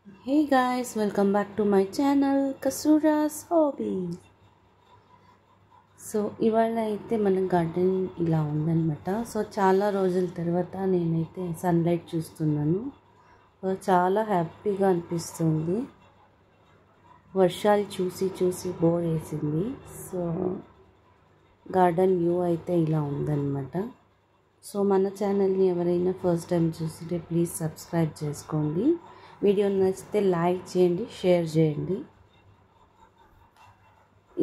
Hey guys, welcome back to my channel Kasura's Hobbies. So ఇవాళ అయితే మన garden ఇలా ఉందన్నమాట. సో చాలా రోజుల తర్వాత నేనైతే సన్లైట్ చూస్తున్నాను. చాలా హ్యాపీగా అనిపిస్తుంది. వర్షాలు చూసి చూసి బోర్ వేసింది. సో గార్డెన్ వ్యూ అయితే ఇలా ఉందన్నమాట. సో మన ఛానల్ని ఎవరైనా ఫస్ట్ టైం చూస్తుంటే ప్లీజ్ సబ్స్క్రైబ్ చేసుకోండి. వీడియో నచ్చితే లైక్ చేయండి, షేర్ చేయండి.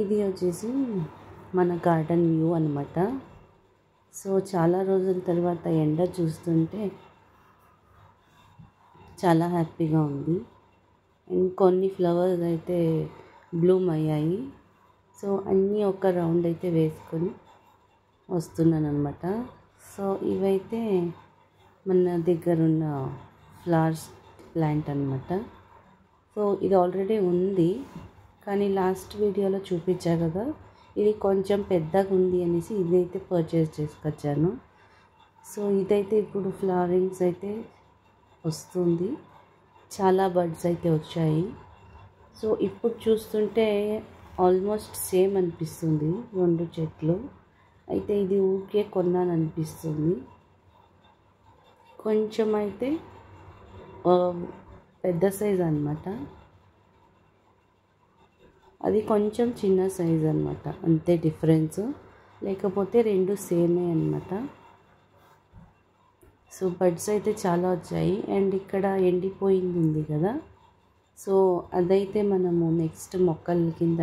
ఇది వచ్చేసి మన గార్డెన్ వ్యూ అనమాట. సో చాలా రోజుల తర్వాత ఎండ చూస్తుంటే చాలా హ్యాపీగా ఉంది. అండ్ కొన్ని ఫ్లవర్స్ అయితే బ్లూమ్ అయ్యాయి. సో అన్నీ ఒక రౌండ్ అయితే వేసుకొని వస్తున్నాను అనమాట. సో ఇవైతే మన దగ్గర ఉన్న ఫ్లవర్స్ ప్లాంట్ అనమాట. సో ఇది ఆల్రెడీ ఉంది, కానీ లాస్ట్ వీడియోలో చూపించా కదా, ఇది కొంచెం పెద్దగా ఉంది అనేసి ఇదైతే పర్చేస్ చేసుకొచ్చాను. సో ఇదైతే ఇప్పుడు ఫ్లవరింగ్స్ అయితే వస్తుంది, చాలా బడ్స్ అయితే వచ్చాయి. సో ఇప్పుడు చూస్తుంటే ఆల్మోస్ట్ సేమ్ అనిపిస్తుంది రెండు చెట్లు. అయితే ఇది ఊరికే కొన్నాను అనిపిస్తుంది. కొంచెం అయితే పెద్ద సైజ్ అనమాట, అది కొంచెం చిన్న సైజ్ అనమాట, అంతే డిఫరెన్స్. లేకపోతే రెండు సేమే అనమాట. సో బడ్స్ అయితే చాలా వచ్చాయి. అండ్ ఇక్కడ ఎండిపోయింది ఉంది కదా, సో అదైతే మనము నెక్స్ట్ మొక్కల కింద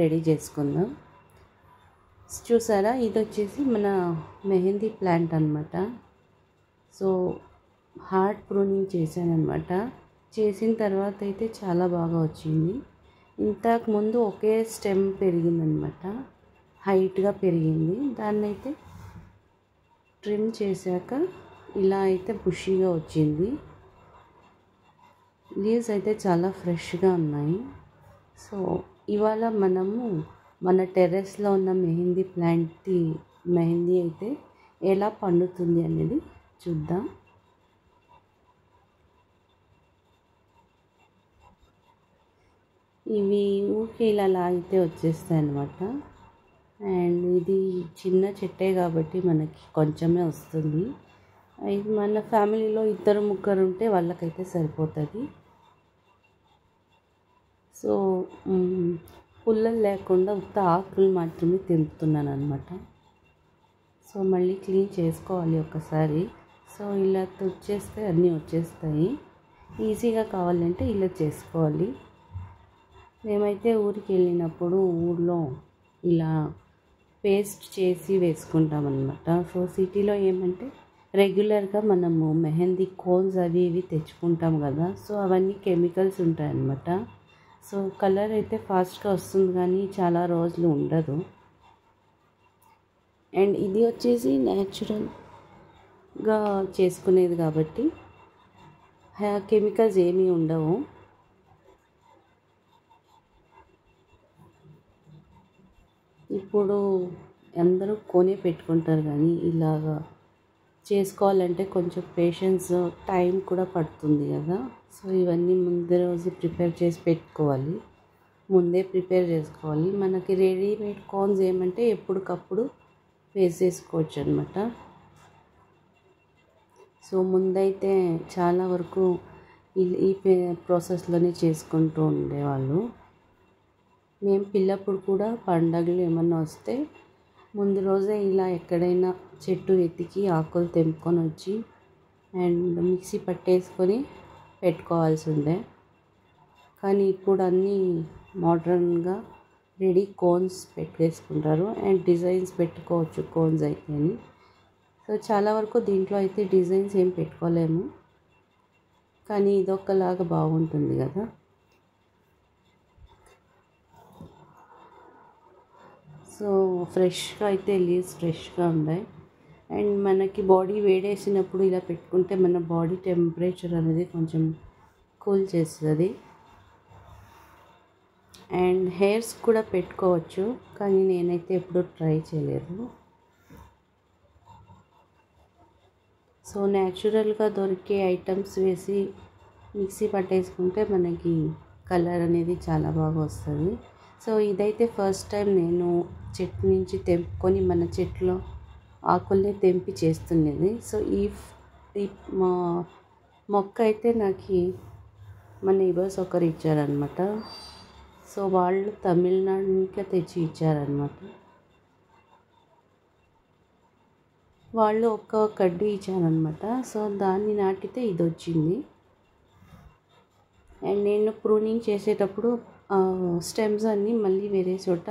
రెడీ చేసుకుందాం. చూసారా, ఇది వచ్చేసి మన మెహందీ ప్లాంట్ అనమాట. సో హార్డ్ ప్రూనింగ్ చేశాను అనమాట. చేసిన తర్వాత అయితే చాలా బాగా వచ్చింది. ఇంతకుముందు ఒకే స్టెమ్ పెరిగిందనమాట, హైట్గా పెరిగింది. దాన్ని అయితే ట్రిమ్ చేశాక ఇలా అయితే బుషీగా వచ్చింది. లీవ్స్ అయితే చాలా ఫ్రెష్గా ఉన్నాయి. సో ఇవాళ మనము మన టెర్రస్లో ఉన్న మెహందీ ప్లాంట్ది మెహందీ అయితే ఎలా పండుతుంది అనేది చూద్దాం. ఇవి ఊరికి ఇలా లాగితే వచ్చేస్తాయి అన్నమాట. అండ్ ఇది చిన్న చెట్టే కాబట్టి మనకి కొంచెమే వస్తుంది. ఇది మన ఫ్యామిలీలో ఇద్దరు ముగ్గురు ఉంటే వాళ్ళకైతే సరిపోతుంది. సో పుల్లలు లేకుండా ఉత్త ఆకులు మాత్రమే తెంపుతున్నాను అనమాట. సో మళ్ళీ క్లీన్ చేసుకోవాలి ఒకసారి. సో ఇలా తుడిచేస్తే అన్నీ వచ్చేస్తాయి. ఈజీగా కావాలంటే ఇలా చేసుకోవాలి. మేమైతే ఊరికి వెళ్ళినప్పుడు ఊళ్ళో ఇలా పేస్ట్ చేసి వేసుకుంటామన్నమాట. సో సిటీలో ఏమంటే రెగ్యులర్గా మనము మెహందీ కోన్స్ అవి ఇవి తెచ్చుకుంటాం కదా, సో అవన్నీ కెమికల్స్ ఉంటాయన్నమాట. సో కలర్ అయితే ఫాస్ట్గా వస్తుంది కానీ చాలా రోజులు ఉండదు. అండ్ ఇది వచ్చేసి న్యాచురల్గా చేసుకునేది కాబట్టి కెమికల్స్ ఏమీ ఉండవు. ఇప్పుడు అందరూ కొనే పెట్టుకుంటారు, కానీ ఇలాగా చేసుకోవాలంటే కొంచెం పేషెన్స్, టైం కూడా పడుతుంది కదా. సో ఇవన్నీ ముందు రోజు ప్రిపేర్ చేసి పెట్టుకోవాలి, ముందే ప్రిపేర్ చేసుకోవాలి. మనకి రెడీమేడ్ కోన్స్ ఏమంటే ఎప్పటికప్పుడు వేసేసుకోవచ్చు అనమాట. సో ముందైతే చాలా వరకు ఈ ప్రాసెస్లోనే చేసుకుంటూ ఉండేవాళ్ళు. మేము పిల్లప్పుడు కూడా పండగలు ఏమన్నా వస్తే ముందు రోజే ఇలా ఎక్కడైనా చెట్టు వెతికి ఆకులు తెంపుకొని వచ్చి అండ్ మిక్సీ పట్టేసుకొని పెట్టుకోవాల్సి ఉండే. కానీ ఇప్పుడు అన్నీ మోడ్రన్గా రెడీ కోన్స్ పెట్టేసుకుంటారు అండ్ డిజైన్స్ పెట్టుకోవచ్చు కోన్స్ అయితే అని. సో చాలా వరకు దీంట్లో అయితే డిజైన్స్ ఏం పెట్టుకోలేము, కానీ ఇదొకలాగా బాగుంటుంది కదా. సో ఫ్రెష్గా అయితే లీవ్స్ ఫ్రెష్గా ఉన్నాయి. అండ్ మనకి బాడీ వేడేసినప్పుడు ఇలా పెట్టుకుంటే మన బాడీ టెంపరేచర్ అనేది కొంచెం కూల్ చేస్తుంది. అండ్ హెయిర్స్ కూడా పెట్టుకోవచ్చు, కానీ నేనైతే ఎప్పుడూ ట్రై చేయలేదు. సో న్యాచురల్గా దొరికే ఐటమ్స్ వేసి మిక్సీ పట్టేసుకుంటే మనకి కలర్ అనేది చాలా బాగా వస్తుంది. సో ఇదైతే ఫస్ట్ టైం నేను చెట్టు నుంచి తెంపుకొని మన చెట్లో ఆకుల్ని తెంపి చేస్తున్నది. సో ఈ మా మొక్క అయితే నాకు మన నైబర్స్ ఒకరు ఇచ్చారనమాట. సో వాళ్ళు తమిళనాడు నుంచి తెచ్చి ఇచ్చారనమాట. వాళ్ళు ఒక్క కడ్డీ ఇచ్చారనమాట. సో దాన్ని నాటితే ఇది వచ్చింది. అండ్ నేను ప్రూనింగ్ చేసేటప్పుడు స్టెమ్స్ అన్నీ మళ్ళీ వేరే చోట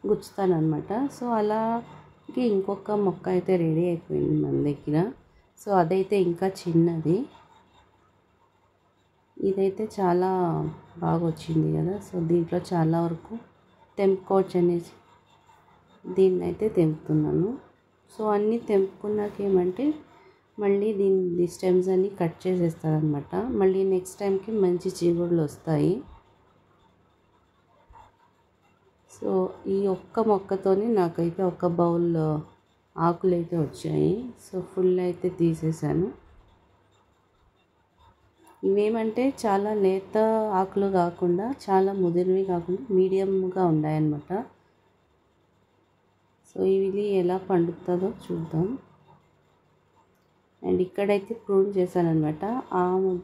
గుచ్చుతానమాట. సో అలాగే ఇంకొక మొక్క అయితే రెడీ అయిపోయింది మన దగ్గర. సో అదైతే ఇంకా చిన్నది. ఇదైతే చాలా బాగా వచ్చింది కదా. సో దీంట్లో చాలా వరకు తెంపుకోవచ్చు అనేసి దీన్ని అయితే తెంపుతున్నాను. సో అన్నీ తెంపుకున్నాక ఏమంటే మళ్ళీ దీని స్టెమ్స్ అన్నీ కట్ చేసేస్తారనమాట. మళ్ళీ నెక్స్ట్ టైంకి మంచి చిగుళ్ళు వస్తాయి. సో ఈ ఒక్క మొక్కతోనే నాకైతే ఒక బౌల్ ఆకులు అయితే వచ్చాయి. సో ఫుల్ అయితే తీసేసాను. ఇవేమంటే చాలా లేత ఆకులు కాకుండా చాలా ముదిరివి కాకుండా మీడియంగా ఉన్నాయన్నమాట. సో ఇవి ఎలా పండుతుందో చూద్దాం. అండ్ ఇక్కడైతే ప్రూన్ చేశానమాట.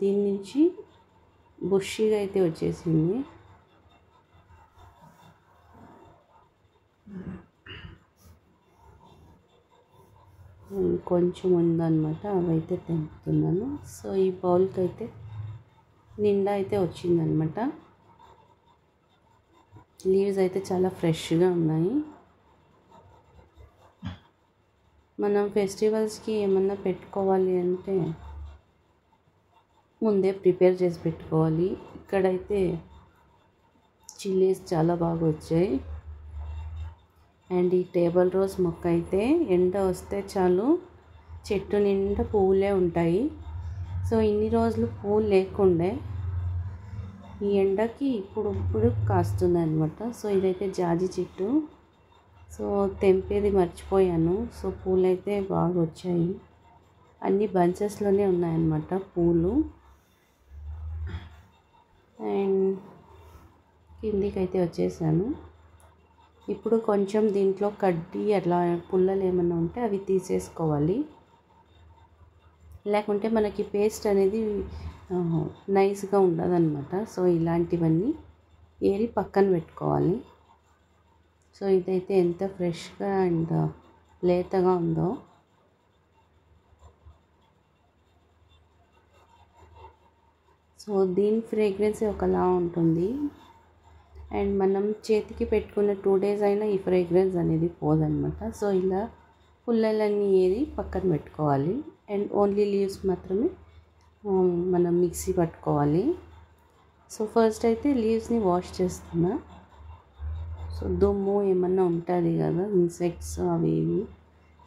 దీని నుంచి బుషిగా అయితే వచ్చేసింది. కొంచెం ఉందన్నమాట, అవైతే తెంపుతున్నాను. సో ఈ బౌల్కి అయితే నిండా అయితే వచ్చిందనమాట. లీవ్స్ అయితే చాలా ఫ్రెష్గా ఉన్నాయి. మనం ఫెస్టివల్స్కి ఏమన్నా పెట్టుకోవాలి అంటే ముందే ప్రిపేర్ చేసి పెట్టుకోవాలి. ఇక్కడైతే చిల్లీస్ చాలా బాగా వచ్చాయి. అండ్ ఈ టేబుల్ రోజ్ మొక్క అయితే ఎండ వస్తే చాలు చెట్టు నిండా పువ్వులే ఉంటాయి. సో ఇన్ని రోజులు పువ్వులు లేకుండే ఈ ఎండకి ఇప్పుడు కాస్తుంది అనమాట. సో ఇదైతే జాజి చెట్టు. సో తెంపేది మర్చిపోయాను. సో పూలు అయితే బాగా వచ్చాయి. అన్ని బంచెస్లోనే ఉన్నాయన్నమాట పూలు. అండ్ కిందికి అయితే వచ్చేసాను. ఇప్పుడు కొంచెం దీంట్లో కడ్డీ అట్లా పుల్లలు ఏమన్నా ఉంటే అవి తీసేసుకోవాలి. లేకుంటే మనకి పేస్ట్ అనేది నైస్గా ఉండదన్నమాట. సో ఇలాంటివన్నీ ఏరి పక్కన పెట్టుకోవాలి. సో ఇదైతే ఎంత ఫ్రెష్గా అండ్ లేతగా ఉందో. సో దీని ఫ్రేగ్రెన్స్ ఒకలా ఉంటుంది. అండ్ మనం చేతికి పెట్టుకున్న 2 days అయినా ఈ ఫ్రేగ్రెన్స్ అనేది పోదన్నమాట. సో ఇలా పుల్లలన్నీ ఏరి పక్కన పెట్టుకోవాలి. అండ్ ఓన్లీ లీవ్స్ మాత్రమే మనం మిక్సీ పట్టుకోవాలి. సో ఫస్ట్ అయితే లీవ్స్ని వాష్ చేస్తున్నా. సో దుమ్ము ఏమన్నా ఉంటుంది కదా, ఇన్సెక్ట్స్ అవి ఇవి.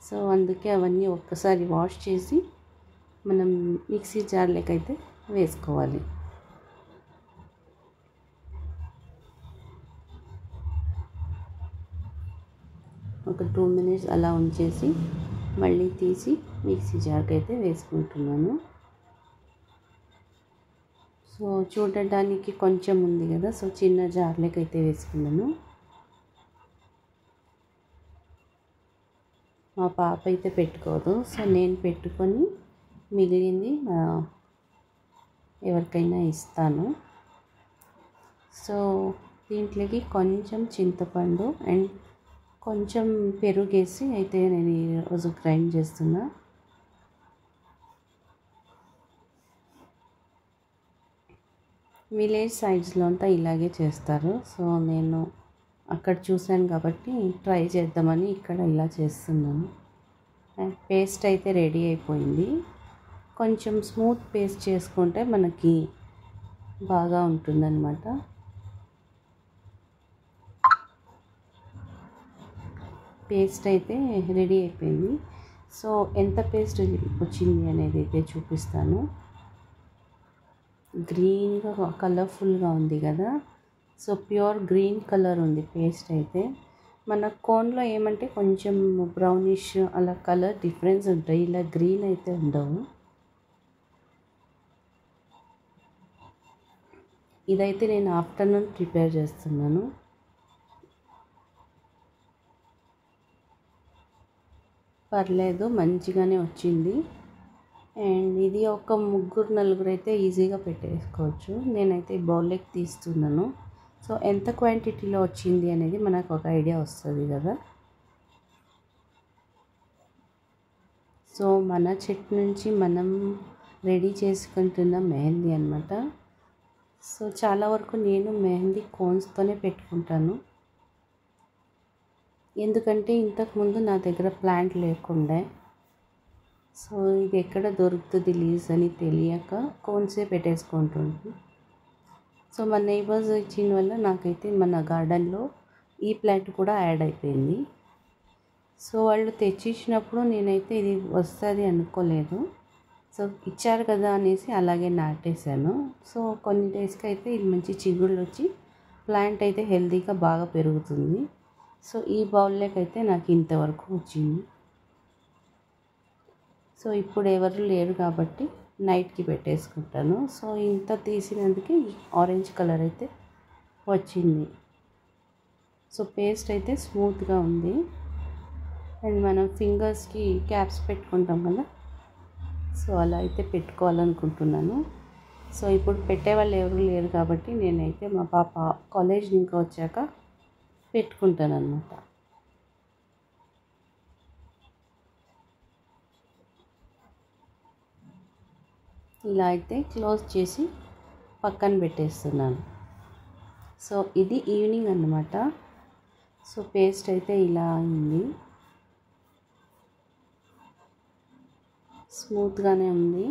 సో అందుకే అవన్నీ ఒక్కసారి వాష్ చేసి మనం మిక్సీ జార్లోకి అయితే వేసుకోవాలి. ఒక 2 minutes అలా ఉంచేసి మళ్ళీ తీసి మిక్సీ జార్కి అయితే వేసుకుంటున్నాను. సో చూడడానికి కొంచెం ఉంది కదా. సో చిన్న జార్లోకి అయితే వేసుకున్నాను. మా పాప అయితే పెట్టుకోదు. సో నేను పెట్టుకొని మిగిలింది ఎవరికైనా ఇస్తాను. సో దీంట్లోకి కొంచెం చింతపండు అండ్ కొంచెం పెరుగేసి అయితే నేను ఈరోజు గ్రైండ్ చేస్తున్నా. విలేజ్ సైడ్స్లో అంతా ఇలాగే చేస్తారు. సో నేను అక్కడ చూశాను కాబట్టి ట్రై చేద్దామని ఇక్కడ ఇలా చేస్తున్నాను. అండ్ పేస్ట్ అయితే రెడీ అయిపోయింది. కొంచెం స్మూత్ పేస్ట్ చేసుకుంటే మనకి బాగా ఉంటుందన్నమాట. పేస్ట్ అయితే రెడీ అయిపోయింది. సో ఎంత పేస్ట్ వచ్చింది అనేది అయితే చూపిస్తాను. గ్రీన్గా కలర్ఫుల్గా ఉంది కదా. సో ప్యూర్ గ్రీన్ కలర్ ఉంది పేస్ట్ అయితే. మన కోన్లో ఏమంటే కొంచెం బ్రౌనిష్ అలా కలర్ డిఫరెన్స్ ఉంటాయి. ఇలా గ్రీన్ అయితే ఉండవు. ఇదైతే నేను ఆఫ్టర్నూన్ ప్రిపేర్ చేస్తున్నాను. పర్లేదు, మంచిగానే వచ్చింది. అండ్ ఇది ఒక 3-4 అయితే ఈజీగా పెట్టేసుకోవచ్చు. నేనైతే బౌల్లోకి తీస్తున్నాను. సో ఎంత క్వాంటిటీలో వచ్చింది అనేది మనకు ఒక ఐడియా వస్తుంది కదా. సో మన చెట్టు నుంచి మనం రెడీ చేసుకుంటున్న మెహందీ అన్నమాట. సో చాలా వరకు నేను మెహందీ కోన్స్తోనే పెట్టుకుంటాను. ఎందుకంటే ఇంతకుముందు నా దగ్గర ప్లాంట్ లేకుండే. సో ఇది ఎక్కడ దొరుకుతుంది లీవ్స్ అని తెలియక కోన్సే పెట్టేసుకుంటుంది. సో మా నైబర్స్ ఇచ్చిన వల్ల నాకైతే మన గార్డెన్లో ఈ ప్లాంట్ కూడా యాడ్ అయిపోయింది. సో వాళ్ళు తెచ్చిచ్చినప్పుడు నేనైతే ఇది వస్తుంది అనుకోలేదు. సో ఇచ్చారు కదా అనేసి అలాగే నాటేశాను. సో కొన్ని డేస్కి అయితే ఇది మంచి చిగుళ్ళు వచ్చి ప్లాంట్ అయితే హెల్తీగా బాగా పెరుగుతుంది. సో ఈ బౌల్లోకి అయితే నాకు ఇంతవరకు వచ్చింది. సో ఇప్పుడు ఎవరు లేరు కాబట్టి నైట్కి పెట్టేసుకుంటాను. సో ఇంత తీసినందుకే ఆరెంజ్ కలర్ అయితే వచ్చింది. సో పేస్ట్ అయితే స్మూత్గా ఉంది. అండ్ మనం ఫింగర్స్కి క్యాప్స్ పెట్టుకుంటాం కదా, సో అలా అయితే పెట్టుకోవాలనుకుంటున్నాను. సో ఇప్పుడు పెట్టేవాళ్ళు ఎవరు లేరు కాబట్టి నేనైతే మా పాప కాలేజ్ ఇంకా వచ్చాక పెట్టుకుంటాను అన్నమాట. ఇలా అయితే క్లోజ్ చేసి పక్కన పెట్టేస్తున్నాను. సో ఇది ఈవినింగ్ అన్నమాట. సో పేస్ట్ అయితే ఇలా అయింది, స్మూత్గానే ఉంది.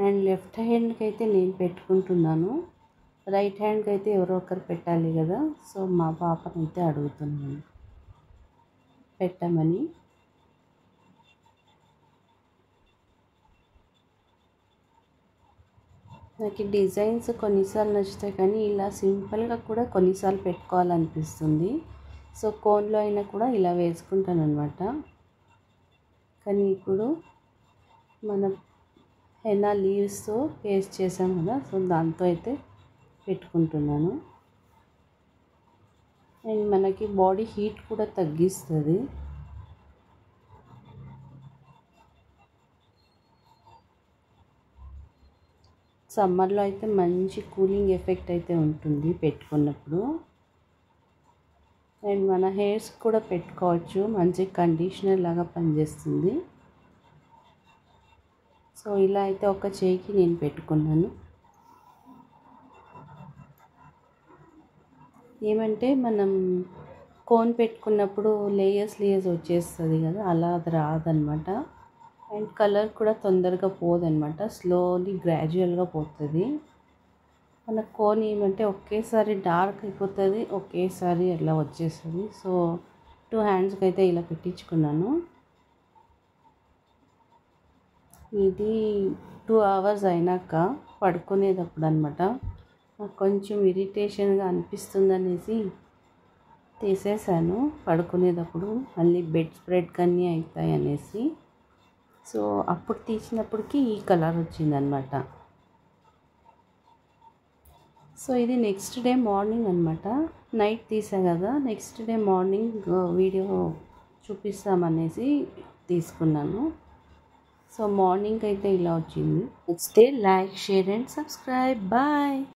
అండ్ లెఫ్ట్ హ్యాండ్కి అయితే నేను పెట్టుకుంటున్నాను, రైట్ హ్యాండ్కి అయితే ఎవరో ఒకరు పెట్టాలి కదా. సో మా పాపని అయితే అడుగుతున్నాను పెట్టమని. నాకు ఈ డిజైన్స్ కొన్నిసార్లు నచ్చుతాయి, కానీ ఇలా సింపుల్గా కూడా కొన్నిసార్లు పెట్టుకోవాలనిపిస్తుంది. సో కోన్లో అయినా కూడా ఇలా వేసుకుంటాను అనమాట. కానీ ఇప్పుడు మనం హెన్నా లీవ్స్తో పేస్ట్ చేసాం కదా, సో దాంతో అయితే పెట్టుకుంటున్నాను. అండ్ మనకి బాడీ హీట్ కూడా తగ్గిస్తుంది. సమ్మర్లో అయితే మంచి కూలింగ్ ఎఫెక్ట్ అయితే ఉంటుంది పెట్టుకున్నప్పుడు. అండ్ మన హెయిర్స్ కూడా పెట్టుకోవచ్చు, మంచి కండిషనర్ లాగా పనిచేస్తుంది. సో ఇలా అయితే ఒక చేయికి నేను పెట్టుకున్నాను. ఏమంటే మనం కోన్ పెట్టుకున్నప్పుడు లేయర్స్ వచ్చేస్తుంది కదా, అలా అది రాదనమాట. అండ్ కలర్ కూడా తొందరగా పోదనమాట, స్లోలీ గ్రాడ్యువల్గా పోతుంది. మన కోన్ ఏమంటే ఒకేసారి డార్క్ అయిపోతుంది, ఒకేసారి అలా వచ్చేస్తుంది. సో 2 హ్యాండ్స్కి అయితే ఇలా పెట్టించుకున్నాను. ఇది 2 hours అయినాక పడుకునేటప్పుడు అనమాట. నాకు కొంచెం ఇరిటేషన్గా అనిపిస్తుంది అనేసి తీసేసాను పడుకునేటప్పుడు, మళ్ళీ బెడ్ స్ప్రెడ్ కన్నీ అవుతాయి అనేసి. సో అప్పుడు తీసినప్పటికీ ఈ కలర్ వచ్చిందనమాట. సో ఇది నెక్స్ట్ డే మార్నింగ్ అనమాట. నైట్ తీసా కదా, నెక్స్ట్ డే మార్నింగ్ వీడియో చూపిస్తామనేసి తీసుకున్నాను. సో మార్నింగ్ అయితే ఇలా వచ్చింది. Next day like, share and subscribe. Bye.